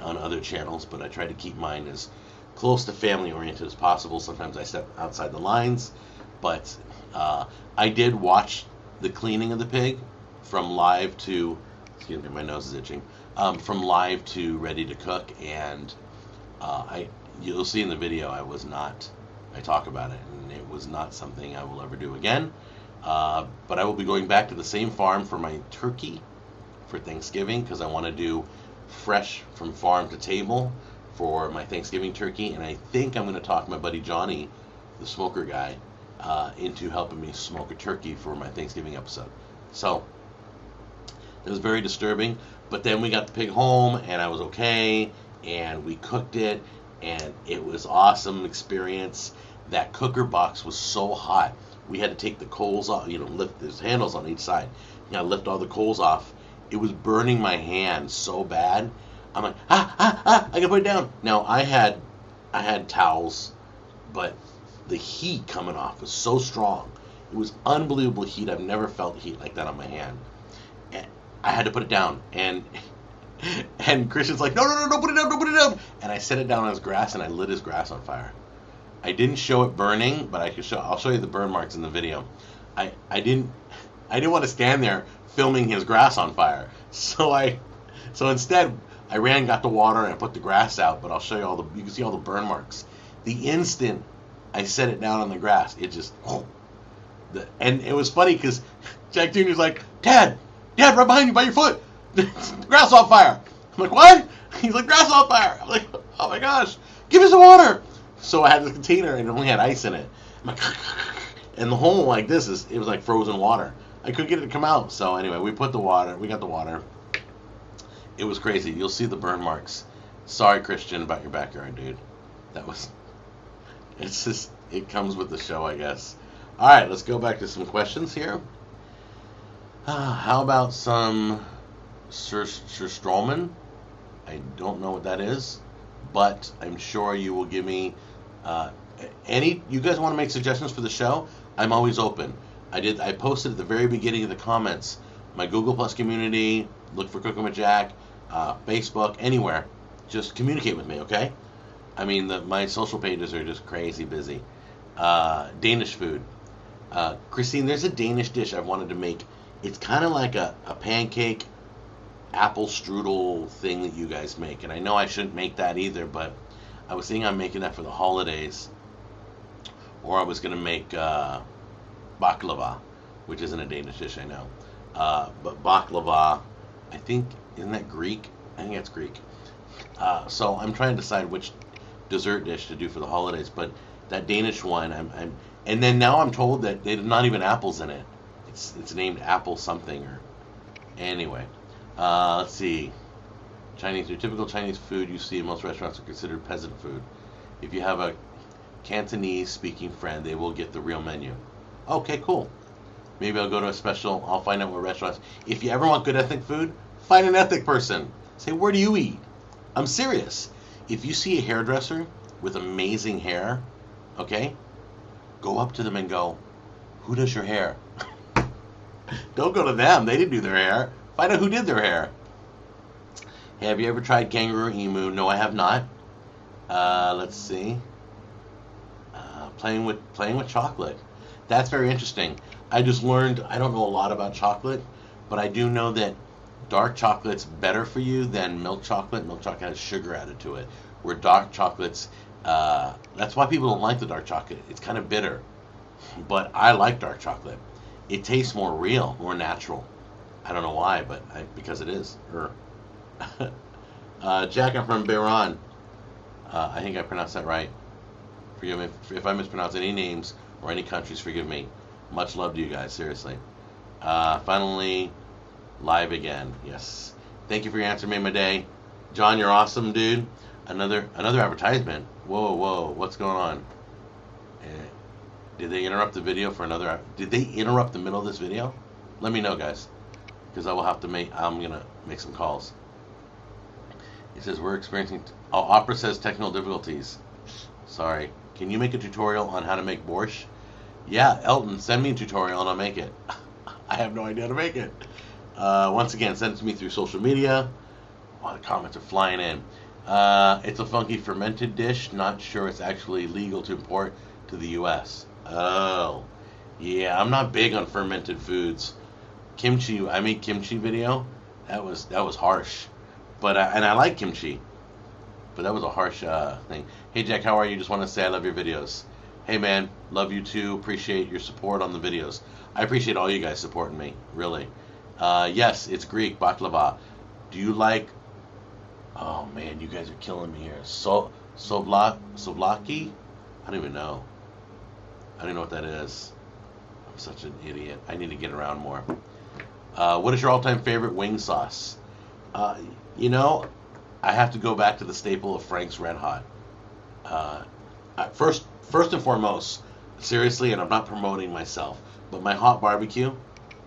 on other channels, but I try to keep mine as close to family-oriented as possible. Sometimes I step outside the lines, but I did watch the cleaning of the pig from live to Excuse me, my nose is itching. From live to ready to cook, and you'll see in the video I talk about it, and it was not something I will ever do again. But I will be going back to the same farm for my turkey for Thanksgiving, because I want to do fresh from farm to table for my Thanksgiving turkey, and I think I'm going to talk my buddy Johnny, the smoker guy, into helping me smoke a turkey for my Thanksgiving episode. So it was very disturbing, but then we got the pig home, and I was okay, and we cooked it, and it was awesome experience. That cooker box was so hot. We had to take the coals off, lift, there's handles on each side. Lift all the coals off. It was burning my hand so bad. I'm like, I gotta put it down. Now I had towels, but the heat coming off was so strong. It was unbelievable heat. I've never felt heat like that on my hand. And I had to put it down. And Christian's like, no, don't put it down, don't put it down. And I set it down on his grass, and I lit his grass on fire. I didn't show it burning, but I'll show you the burn marks in the video. I didn't want to stand there filming his grass on fire. So instead I got the water, and I put the grass out, but I'll show you you can see all the burn marks. The instant I set it down on the grass, it just, and it was funny because Jack Jr.'s like, Dad, right behind you, by your foot, the grass on fire. I'm like, what? He's like, grass on fire. I'm like, oh my gosh, give us the water. So I had this container, and it only had ice in it. I'm like, and the whole like this it was like frozen water. I couldn't get it to come out. So anyway, we got the water. It was crazy. You'll see the burn marks. Sorry, Christian, about your backyard, dude. It's just, it comes with the show, I guess. All right, let's go back to some questions here. How about some Sir Stroman? I don't know what that is, but I'm sure you will give me you guys want to make suggestions for the show? I'm always open. I posted at the very beginning of the comments, my Google Plus community, look for Cooking with Jack, Facebook, anywhere. Just communicate with me, okay? I mean, my social pages are just crazy busy. Danish food. Christine, there's a Danish dish I wanted to make. It's kind of like a pancake, apple strudel thing that you guys make. And I know I shouldn't make that either, but I was thinking I'm making that for the holidays. Or I was going to make baklava, which isn't a Danish dish, I know. But baklava, I think, isn't that Greek? I think it's Greek. So I'm trying to decide which dessert dish to do for the holidays. But that Danish one, and then now I'm told that there's not even apples in it. It's named apple something. Or anyway, let's see. Chinese, your typical Chinese food you see in most restaurants are considered peasant food. If you have a Cantonese-speaking friend, they will get the real menu. Okay, cool. Maybe I'll go to I'll find out what restaurants. If you ever want good ethnic food, find an ethnic person. Say, where do you eat? I'm serious. If you see a hairdresser with amazing hair, okay, go up to them and go, who does your hair? Don't go to them. They didn't do their hair. Find out who did their hair. Hey, have you ever tried kangaroo emu? No, I have not. Let's see. Playing with chocolate. That's very interesting. I just learned, I don't know a lot about chocolate, but I do know that dark chocolate's better for you than milk chocolate. Milk chocolate has sugar added to it. Where dark chocolate's, that's why people don't like the dark chocolate. It's kind of bitter. But I like dark chocolate. It tastes more real, more natural. I don't know why, but because it is. Jack, I'm from Bahrain. I think I pronounced that right. Forgive me if I mispronounce any names or any countries. Forgive me. Much love to you guys, seriously. Finally, live again. Yes. Thank you for your answer, made my day. John, you're awesome, dude. Another advertisement. Whoa, what's going on? Did they interrupt the video for another? Did they interrupt the middle of this video? Let me know, guys, because I'm gonna make some calls. He says we're experiencing. Opera says technical difficulties. Sorry. Can you make a tutorial on how to make borscht? Yeah, Elton, send me a tutorial and I'll make it. I have no idea how to make it. Once again, send it to me through social media. Oh, the comments are flying in. It's a funky fermented dish. Not sure it's actually legal to import to the U.S. Oh, yeah, I'm not big on fermented foods. Kimchi, I made kimchi video. That was harsh, but and I like kimchi, but that was a harsh thing. Hey Jack, how are you? Just want to say I love your videos. Hey man, love you too. Appreciate your support on the videos. I appreciate all you guys supporting me, really. Yes, it's Greek baklava. Do you like? Oh man, you guys are killing me here. Souvlaki? I don't even know. I don't know what that is. I'm such an idiot. I need to get around more. What is your all-time favorite wing sauce? You know, I have to go back to the staple of Frank's Red Hot. First and foremost, seriously, and I'm not promoting myself, but my hot barbecue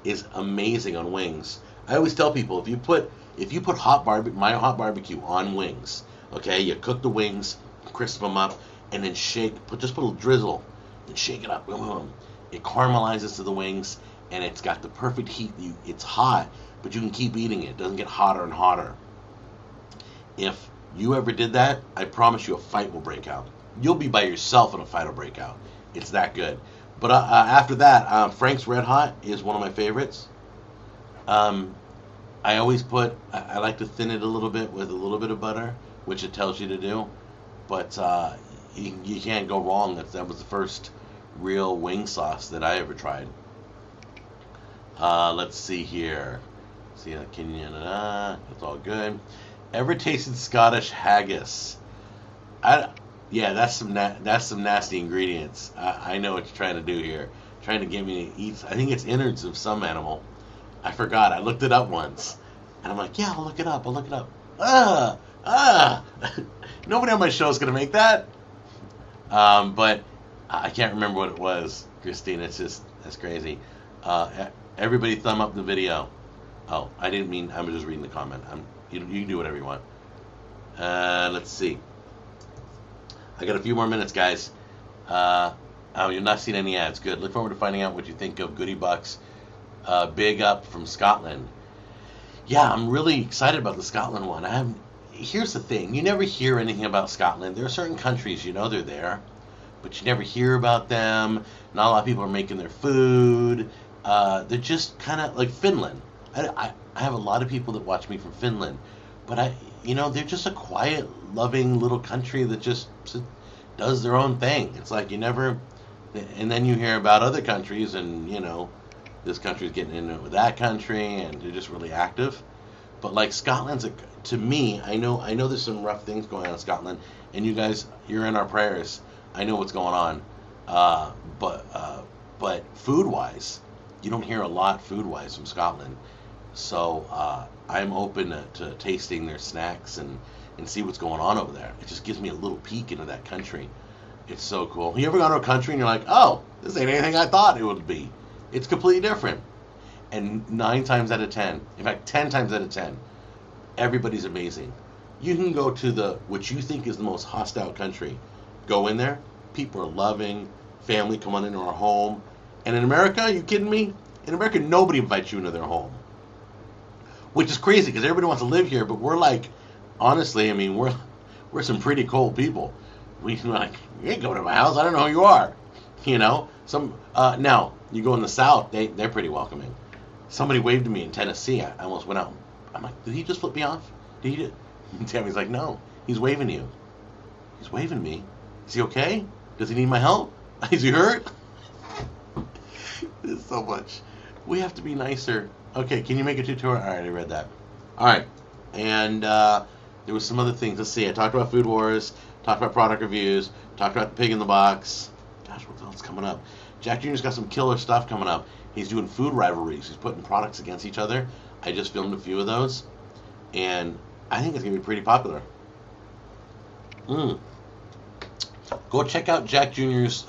is amazing on wings. I always tell people if you put my hot barbecue on wings, okay, you cook the wings, crisp them up, and then just put a little drizzle, and shake it up, boom, boom. It caramelizes to the wings, and it's got the perfect heat. It's hot, but you can keep eating it. It doesn't get hotter and hotter. If you ever did that, I promise you a fight will break out. You'll be by yourself and a fight will break out. It's that good. But after that, Frank's Red Hot is one of my favorites. I always I like to thin it a little bit with a little bit of butter, which it tells you to do. But you can't go wrong. That was the first real wing sauce that I ever tried. Let's see here. See, it's all good. Ever tasted Scottish haggis? Yeah, that's some nasty ingredients. I know what you're trying to do here. Trying to get me to eat. I think it's innards of some animal. I forgot. I looked it up once, and I'm like, yeah, I'll look it up. Nobody on my show is gonna make that. But I can't remember what it was, Christine. That's crazy. Everybody thumb up the video. Oh, I didn't mean. I'm just reading the comment. You can do whatever you want. Let's see. I got a few more minutes, guys. You're not seeing any ads. Good. Look forward to finding out what you think of Goody Bucks. Big up from Scotland. Yeah, I'm really excited about the Scotland one. Here's the thing. You never hear anything about Scotland. There are certain countries, you know they're there, but you never hear about them. Not a lot of people are making their food. They're just kind of like Finland. I have a lot of people that watch me from Finland, but they're just a quiet, loving little country that just does their own thing. It's like you never, and then you hear about other countries, and this country's getting into it with that country, and they're just really active. But like Scotland's, to me, I know there's some rough things going on in Scotland, and you guys, you're in our prayers. I know what's going on, but food-wise, you don't hear a lot food-wise from Scotland. So I'm open to tasting their snacks and see what's going on over there. It just gives me a little peek into that country. It's so cool. You ever gone to a country and you're like, oh, this ain't anything I thought it would be. It's completely different. And 9 times out of 10, in fact 10 times out of 10, everybody's amazing. You can go to what you think is the most hostile country. Go in there, people are loving, family come on into our home. And in America, are you kidding me? In America, nobody invites you into their home. Which is crazy because everybody wants to live here, but we're like, honestly, I mean, we're some pretty cold people. We like, you ain't going to my house. I don't know who you are. Now you go in the South, they're pretty welcoming. Somebody waved to me in Tennessee. I almost went out. I'm like, did he just flip me off? Did he? And Tammy's like, no, he's waving you. He's waving me. Is he okay? Does he need my help? Is he hurt? There's so much. We have to be nicer. Okay, can you make a tutorial? All right, I read that. All right, and there was some other things. Let's see. I talked about Food Wars, talked about product reviews, talked about the pig in the box. Gosh, what else coming up? Jack Jr.'s got some killer stuff coming up. He's doing food rivalries. He's putting products against each other. I just filmed a few of those, and I think it's going to be pretty popular. Go check out Jack Jr.'s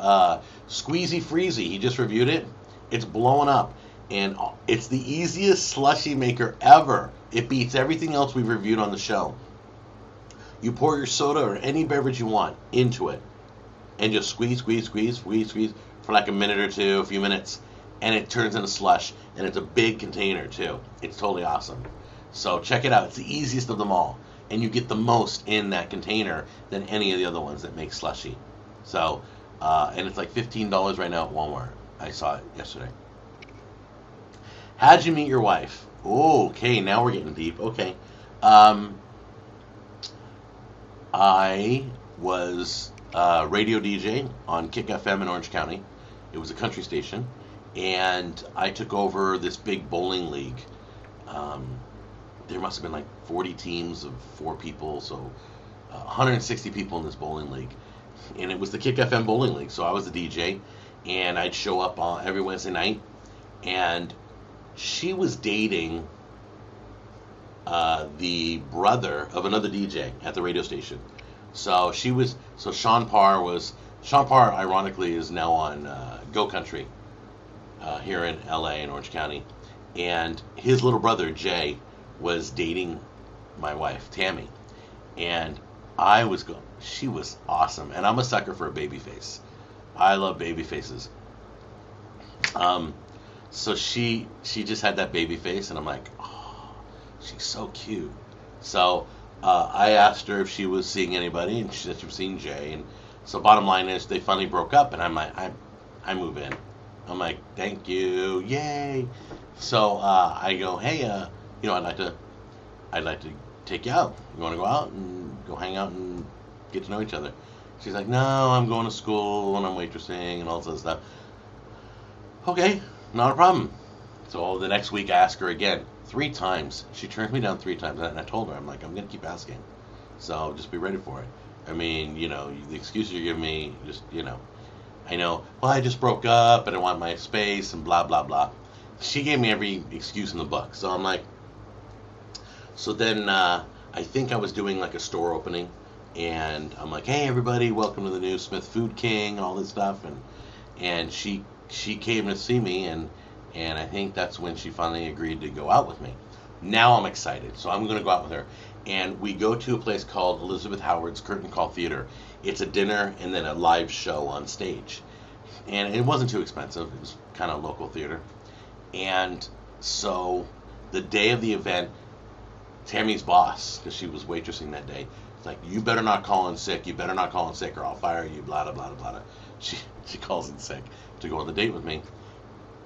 Squeezy Freezy. He just reviewed it. It's blowing up. And it's the easiest slushy maker ever. It beats everything else we've reviewed on the show. You pour your soda or any beverage you want into it. And just squeeze for like a minute or two, a few minutes. And it turns into slush. And it's a big container too. It's totally awesome. So check it out. It's the easiest of them all. And you get the most in that container than any of the other ones that make slushy. So, and it's like $15 right now at Walmart. I saw it yesterday. How'd you meet your wife? Okay, now we're getting deep. Okay. Um, I was a radio DJ on Kick FM in Orange County. It was a country station. And I took over this big bowling league. Um, there must have been like 40 teams of 4 people, so 160 people in this bowling league. And it was the Kick FM bowling league. So I was the DJ, and I'd show up on every Wednesday night. And she was dating the brother of another DJ at the radio station. So Sean Parr ironically is now on Go Country here in LA in Orange County, and his little brother Jay was dating my wife Tammy, and she was awesome, and I'm a sucker for a baby face. I love baby faces. So she just had that baby face, and I'm like, oh, she's so cute. So I asked her if she was seeing anybody, and she said she was seeing Jay. And so bottom line is they finally broke up, and I'm like, I move in. I'm like, thank you, yay. So I go, hey, I'd like to take you out. You want to go out and go hang out and get to know each other? She's like, no, I'm going to school and I'm waitressing and all this other stuff. Okay, not a problem. So the next week I ask her again 3 times. She turned me down 3 times, and I told her, I'm like, I'm going to keep asking. So just be ready for it. I mean, the excuses you give me, just, I know, well, I just broke up and I want my space and blah, blah, blah. She gave me every excuse in the book. So I'm like, so then I think I was doing like a store opening, and I'm like, hey, everybody, welcome to the new Smith Food King, all this stuff. And she came to see me, and I think that's when she finally agreed to go out with me. Now I'm excited, so I'm going to go out with her. And we go to a place called Elizabeth Howard's Curtain Call Theater. It's a dinner and then a live show on stage. And it wasn't too expensive. It was kind of local theater. And so the day of the event, Tammy's boss, because she was waitressing that day, was like, you better not call in sick. You better not call in sick or I'll fire you, blah, blah, blah, blah, blah. She calls in sick to go on the date with me.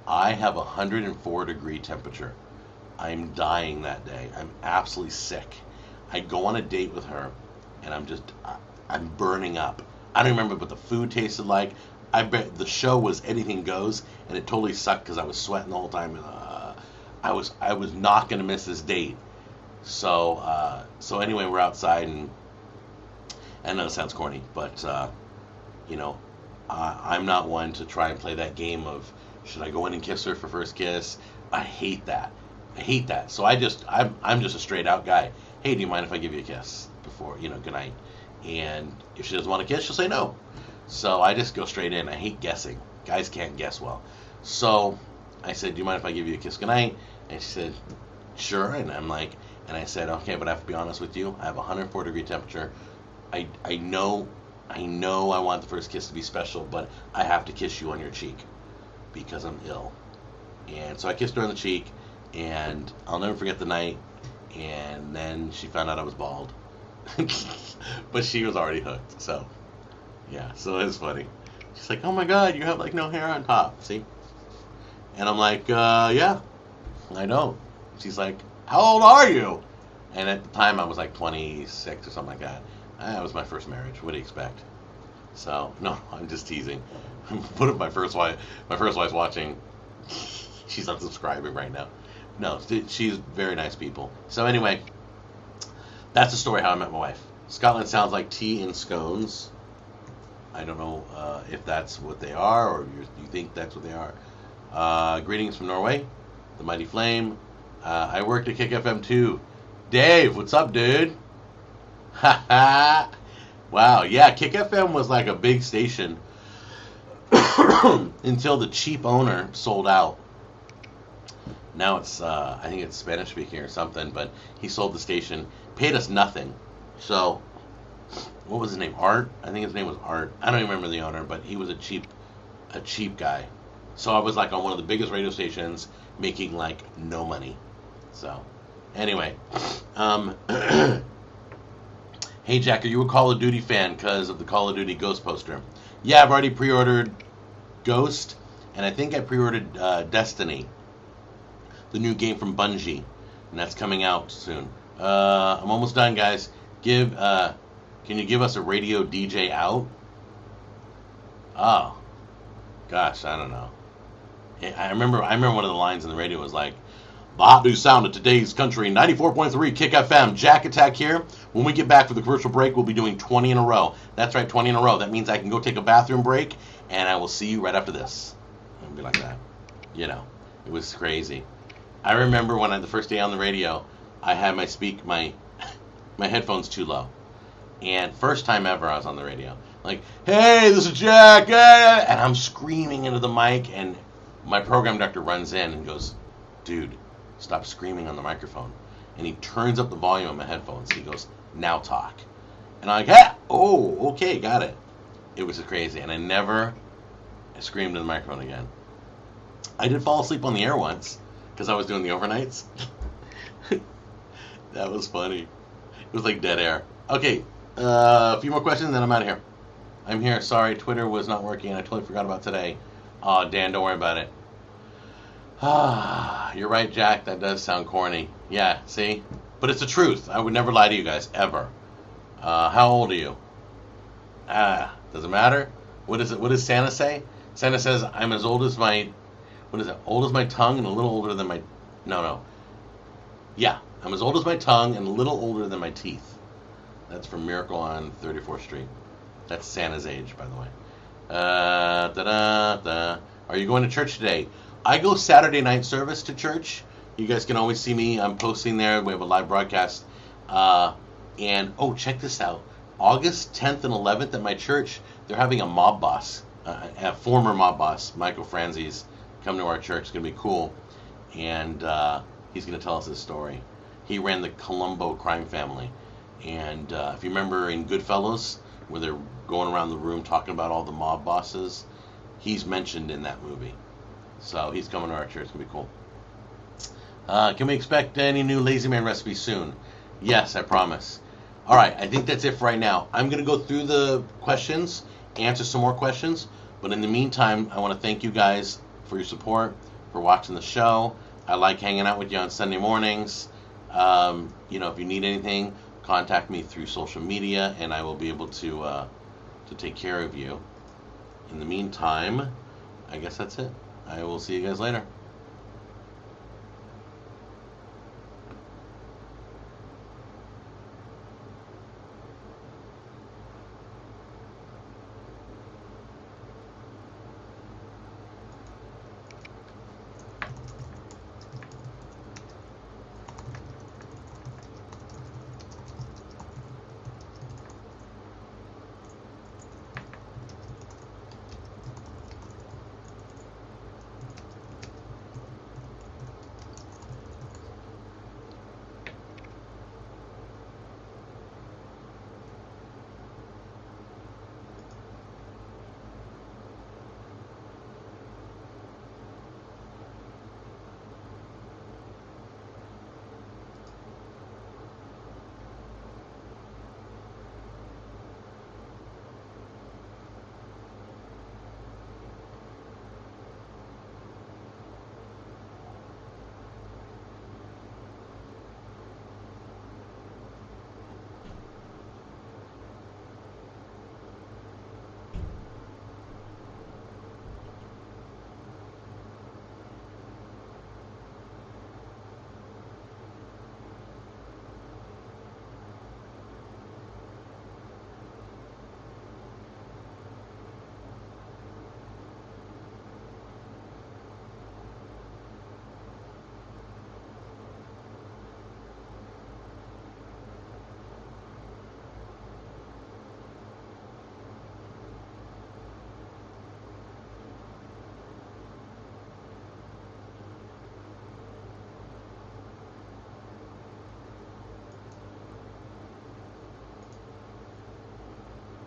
I have 104-degree temperature. I'm dying that day. I'm absolutely sick. I go on a date with her, and I'm burning up. I don't remember what the food tasted like. I bet the show was anything goes, and it totally sucked because I was sweating the whole time. I was not going to miss this date. So anyway, we're outside, and I know it sounds corny, but I'm not one to try and play that game of should I go in and kiss her for first kiss. I hate that. So I'm just a straight out guy. Hey, do you mind if I give you a kiss before, good night? And if she doesn't want to kiss, she'll say no. So I just go straight in. I hate guessing. Guys can't guess well. So I said, do you mind if I give you a kiss goodnight? And she said, sure. And I said, okay, but I have to be honest with you. I have 104-degree temperature. I know I want the first kiss to be special, but I have to kiss you on your cheek because I'm ill. And so I kissed her on the cheek, and I'll never forget the night. And then she found out I was bald. But she was already hooked, so yeah, so it was funny. She's like, oh my god, you have like no hair on top, see? And I'm like, yeah, I don't. She's like, how old are you? And at the time I was like 26 or something like that. That was my first marriage. What do you expect? So, no, I'm just teasing. What if my first wife's watching? She's unsubscribing right now. No, she's very nice people. So anyway, that's the story how I met my wife. Scotland sounds like tea and scones. I don't know if that's what they are, or you think that's what they are. Greetings from Norway, the mighty flame. I worked at Kick FM too. Dave, what's up, dude? Ha ha! Wow, yeah, Kick FM was like a big station until the cheap owner sold out. Now it's, I think it's Spanish speaking or something, but he sold the station, paid us nothing. So, what was his name? Art? I think his name was Art. I don't even remember the owner, but he was a cheap guy. So I was like on one of the biggest radio stations, making like no money. So, anyway, hey Jack, are you a Call of Duty fan because of the Call of Duty Ghost poster? Yeah, I've already pre-ordered Ghost, and I think I pre-ordered Destiny. the new game from Bungie, and that's coming out soon. I'm almost done, guys. Can you give us a radio DJ out? Oh, gosh, I don't know. I remember one of the lines in the radio was like, the hot new sound of today's country, 94.3 Kick FM, Jack Attack here. When we get back for the commercial break, we'll be doing 20 in a row. That's right, 20 in a row. That means I can go take a bathroom break, and I will see you right after this. It'll be like that. You know, it was crazy. I remember when the first day on the radio, I had my headphones too low. And first time ever I was on the radio. Like, hey, this is Jack, and I'm screaming into the mic, and my program director runs in and goes, dude, stop screaming on the microphone. And he turns up the volume on my headphones. He goes, now talk. And I'm like, oh, okay, got it. It was crazy, and I never screamed in the microphone again. I did fall asleep on the air once because I was doing the overnights. That was funny. It was like dead air. Okay, a few more questions, and then I'm out of here. I'm here. Sorry, Twitter was not working. I totally forgot about today. Oh, Dan, don't worry about it. You're right, Jack. That does sound corny. Yeah, see? But it's the truth. I would never lie to you guys, ever. How old are you? Does it matter? What does Santa say? Santa says, I'm as old as my... What is it? Old as my tongue and a little older than my... No. Yeah, I'm as old as my tongue and a little older than my teeth. That's from Miracle on 34th Street. That's Santa's age, by the way. Are you going to church today? I go Saturday night service to church. You guys can always see me. I'm posting there. We have a live broadcast. Check this out. August 10th and 11th at my church, they're having a mob boss, a former mob boss, Michael Franzese, come to our church. It's going to be cool. And he's going to tell us his story. He ran the Colombo crime family. And if you remember in Goodfellas, where they're going around the room talking about all the mob bosses, he's mentioned in that movie. So he's coming to our church. It's going to be cool. Can we expect any new Lazy Man recipes soon? Yes, I promise. All right, I think that's it for right now. I'm going to go through the questions, answer some more questions. But in the meantime, I want to thank you guys for your support, for watching the show. I like hanging out with you on Sunday mornings. If you need anything, contact me through social media, and I will be able to take care of you. In the meantime, I guess that's it. I will see you guys later.